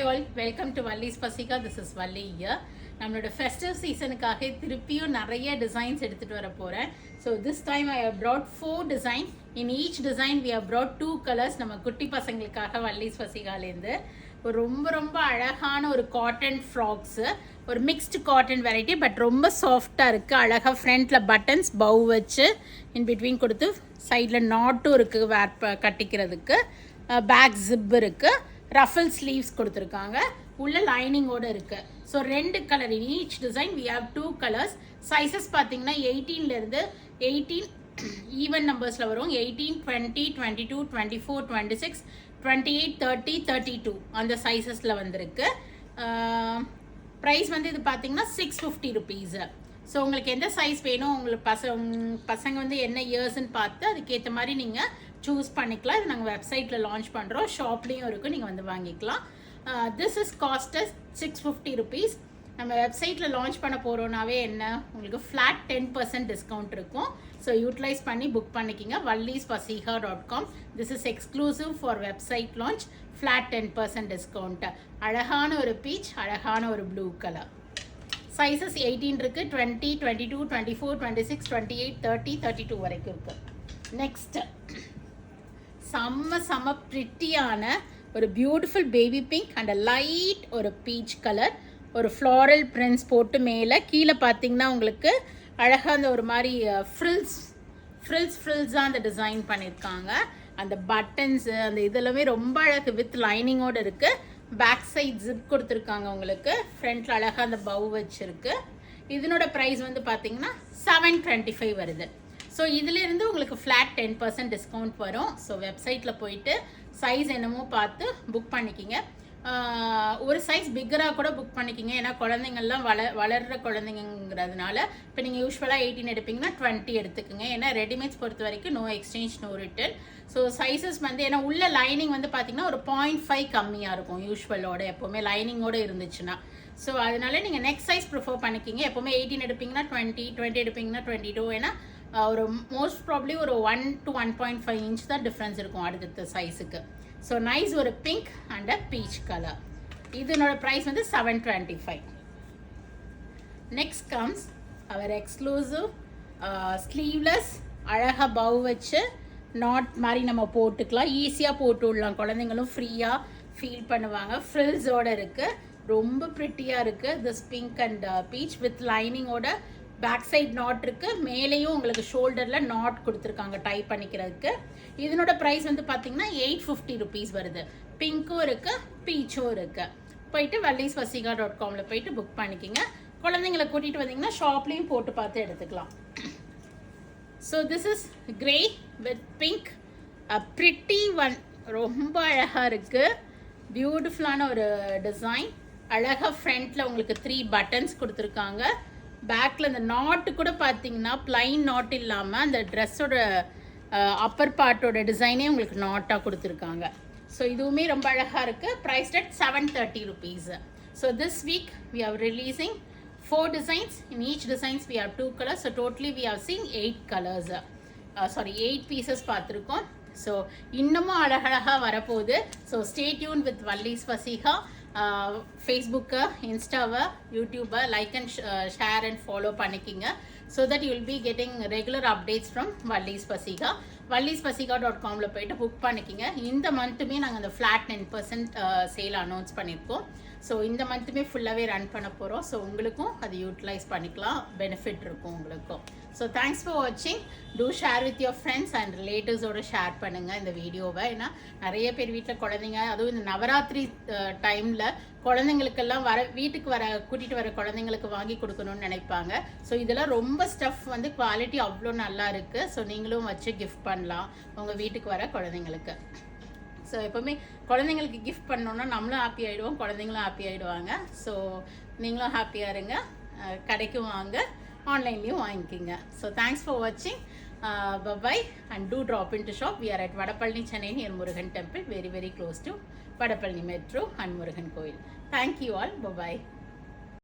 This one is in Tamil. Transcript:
all, welcome to Valli's Pasika. This is Valli here. நம்மளோட ஃபெஸ்டிவ் சீசனுக்காக திருப்பியும் நிறைய டிசைன்ஸ் எடுத்துகிட்டு வர போகிறேன். So this time I have brought 4 designs. In each design we have brought 2 colors. நம்ம குட்டி பசங்களுக்காக வல்லிஸ் பசிகாலேருந்து ஒரு ரொம்ப அழகான ஒரு காட்டன் ஃப்ராக்ஸு, ஒரு மிக்ஸ்டு காட்டன் வெரைட்டி, பட் ரொம்ப சாஃப்டாக இருக்குது. அழகாக ஃப்ரண்ட்டில் பட்டன்ஸ் பவு வச்சு இன் பிட்வீன் கொடுத்து சைடில் நாட்டும் இருக்குது வேர் கட்டிக்கிறதுக்கு, பேக் ஜிப் இருக்குது, ரஃபல் ஸ்லீவ்ஸ் கொடுத்துருக்காங்க, உள்ள லைனிங்கோடு இருக்குது. So 2 colour in each design we have 2 colours. Sizes பார்த்தீங்கன்னா 18லேருந்து 18 ஈவன் நம்பர்ஸில் வரும். 18, 20, 22, 24, 26, 28, 30, 32 அந்த சைஸஸில் வந்திருக்கு. ப்ரைஸ் வந்து இது பார்த்தீங்கன்னா 650 ருபீஸு. ஸோ உங்களுக்கு எந்த சைஸ் வேணும், உங்களுக்கு பசங்க வந்து என்ன இயர்ஸ்ன்னு பார்த்து அதுக்கேற்ற மாதிரி நீங்கள் சூஸ் பண்ணிக்கலாம். இது நாங்கள் வெப்சைட்டில் லான்ச் பண்ணுறோம், ஷாப்லேயும் இருக்குது, நீங்கள் வந்து வாங்கிக்கலாம். This is cost 650 rupees. நம்ம வெப்சைட்டில் லான்ச் பண்ண போகிறோன்னாவே என்ன, உங்களுக்கு ஃப்ளாட் 10% டிஸ்கவுண்ட் இருக்கும். ஸோ யூட்டிலைஸ் பண்ணி புக் பண்ணிக்கிங்க. vallispasiha.com. This is exclusive for website launch. Flat 10% discount. அழகான ஒரு பீச், அழகான ஒரு ப்ளூ கலர். சைஸஸ் 18 இருக்குது, 20, 22, 24, 26, 28, 30, 32 வரைக்கும் இருக்குது. நெக்ஸ்ட் செம்ம ப்ரிட்டியான ஒரு beautiful baby pink and light ஒரு பீச் கலர், ஒரு ஃப்ளாரல் பிரிண்ட்ஸ் போட்டு மேலே கீழே பார்த்தீங்கன்னா உங்களுக்கு அழகாக அந்த ஒரு மாதிரி ஃப்ரில்ஸாக அந்த டிசைன் பண்ணியிருக்காங்க. அந்த பட்டன்ஸு அந்த இதெல்லாமே ரொம்ப அழகு வித் லைனிங்கோடு இருக்குது. பேக் சைட் ஜிப் கொடுத்துருக்காங்க உங்களுக்கு. ஃப்ரண்ட்டில் அழகாக அந்த பவு வச்சுருக்கு. இதனோட ப்ரைஸ் வந்து பார்த்தீங்கன்னா 725 வருது. ஸோ இதிலேருந்து உங்களுக்கு ஃப்ளாட் 10% டிஸ்கவுண்ட் வரும். ஸோ வெப்சைட்டில் போயிட்டு சைஸ் என்னமோ பார்த்து புக் பண்ணிக்கிங்க. ஒரு சைஸ் பிக்கராக கூட புக் பண்ணிக்கிங்க. ஏன்னா குழந்தைங்கள்லாம் வளர்கிற குழந்தைங்கிறதுனால இப்போ நீங்கள் யூஸ்வலாக 18 எடுப்பீங்கன்னா 20 எடுத்துக்கோங்க. ஏன்னா ரெடிமேட்ஸ் பொறுத்த வரைக்கும் no exchange no return. So sizes வந்து ஏன்னா உள்ள லைனிங் வந்து பார்த்தீங்கன்னா ஒரு 0.5 கம்மியாக இருக்கும் யூஸ்வலோட, எப்போவுமே லைனிங்கோடு இருந்துச்சுன்னா. ஸோ அதனால நீங்கள் நெக்ஸ்ட் சைஸ் ப்ரிஃபர் பண்ணிக்கிங்க. எப்போவுமே 18 எடுப்பீங்கன்னா 20 எடுப்பீங்கன்னா 22. ஏன்னா ஒரு மோஸ்ட் ப்ராப்ளி ஒரு 1 to 1.5 இன்ச் தான் டிஃப்ரென்ஸ் இருக்கும் அடுத்த சைஸுக்கு. ஸோ நைஸ் ஒரு pink and a peach colour. இதனோட ப்ரைஸ் வந்து 725. நெக்ஸ்ட் கம்ஸ் அவர் எக்ஸ்க்ளூசிவ் ஸ்லீவ்லெஸ், அழகாக பவு வச்சு நாட் மாதிரி நம்ம போட்டுக்கலாம், ஈஸியாக போட்டு விடலாம். குழந்தைங்களும் ஃப்ரீயாக ஃபீல் பண்ணுவாங்க. ஃப்ரில்ஸோடு இருக்குது, ரொம்ப ப்ரிட்டியாக இருக்குது. This pink and peach with லைனிங்கோட பேக் சைட் நாட் இருக்குது. மேலேயும் உங்களுக்கு ஷோல்டரில் நாட் கொடுத்துருக்காங்க டை பண்ணிக்கிறதுக்கு. இதனோட ப்ரைஸ் வந்து பார்த்தீங்கன்னா 850 ருபீஸ் வருது. பிங்க்கும் இருக்குது, பீச்சும் இருக்குது. போயிட்டு vallispasiha.comல போயிட்டு புக் பண்ணிக்கிங்க. குழந்தைங்களை கூட்டிகிட்டு வந்தீங்கன்னா ஷாப்லேயும் போட்டு பார்த்து எடுத்துக்கலாம். So this is grey with pink, pretty one. ரொம்ப அழகாக இருக்குது, பியூட்டிஃபுல்லான ஒரு டிசைன். அழகாக ஃப்ரண்ட்டில் உங்களுக்கு 3 பட்டன்ஸ் கொடுத்துருக்காங்க. பேக்கில் இந்த நாட்டு கூட பார்த்தீங்கன்னா பிளைன் நாட் இல்லாமல் அந்த ட்ரெஸ்ஸோட அப்பர் பார்ட்டோட டிசைனே உங்களுக்கு நாட்டாக கொடுத்துருக்காங்க. ஸோ இதுவுமே ரொம்ப அழகாக இருக்குது. Price at 730 rupees. So this week we are releasing 4 designs. In each designs we have 2 colors. So totally we have seen 8 colors. 8 pieces பார்த்துருக்கோம். ஸோ இன்னமும் அழகழகாக வரப்போகுது. So stay tune with Vallis Pasiha. ஃபேஸ்புக்கை, இன்ஸ்டாவை, யூடியூப்பை like and share and follow பண்ணிக்கிங்க. So that you will be getting regular updates from Vallis Pasiha. vallispasiha.comல போய்ட்டு புக் பண்ணிக்கிங்க. இந்த மந்த்துமே நாங்கள் அந்த ஃப்ளாட் 10% சேல் அனௌன்ஸ் பண்ணியிருக்கோம். ஸோ இந்த மந்த்துமே ஃபுல்லாகவே ரன் பண்ண போகிறோம். ஸோ உங்களுக்கும் அது யூட்டிலைஸ் பண்ணிக்கலாம், பெனிஃபிட் இருக்கும் உங்களுக்கும். ஸோ தேங்க்ஸ் ஃபார் வாட்சிங். Do share with your friends and ரிலேட்டிவ்ஸோடு ஷேர் பண்ணுங்கள் இந்த வீடியோவை. ஏன்னா நிறைய பேர் வீட்டில் குழந்தைங்க, அதுவும் இந்த நவராத்திரி டைமில் குழந்தைங்களுக்கெல்லாம் வீட்டுக்கு கூட்டிகிட்டு வர குழந்தைங்களுக்கு வாங்கி கொடுக்கணும்னு நினைப்பாங்க. ஸோ இதெல்லாம் ரொம்ப ஸ்டஃப் வந்து குவாலிட்டி அவ்வளோ நல்லா இருக்குது. ஸோ நீங்களும் வச்சு கிஃப்ட் பண்ணலாம் உங்கள் வீட்டுக்கு வர குழந்தைங்களுக்கு. ஸோ எப்போவுமே குழந்தைங்களுக்கு கிஃப்ட் பண்ணோன்னா நம்மளும் ஹாப்பி ஆகிடுவோம், குழந்தைங்களும் ஹாப்பி ஆகிடுவாங்க. ஸோ நீங்களும் ஹாப்பியாக இருங்க. கடைக்கும் வாங்க, ஆன்லைன்லேயும் வாங்கிக்கிங்க. ஸோ தேங்க்ஸ் ஃபார் வாட்சிங். Bye and do drop into shop. We are at Vadapalni, Chennai near Murugan Temple, very close to Vadapalni Metro and Murugan Koil. Thank you all. Bye.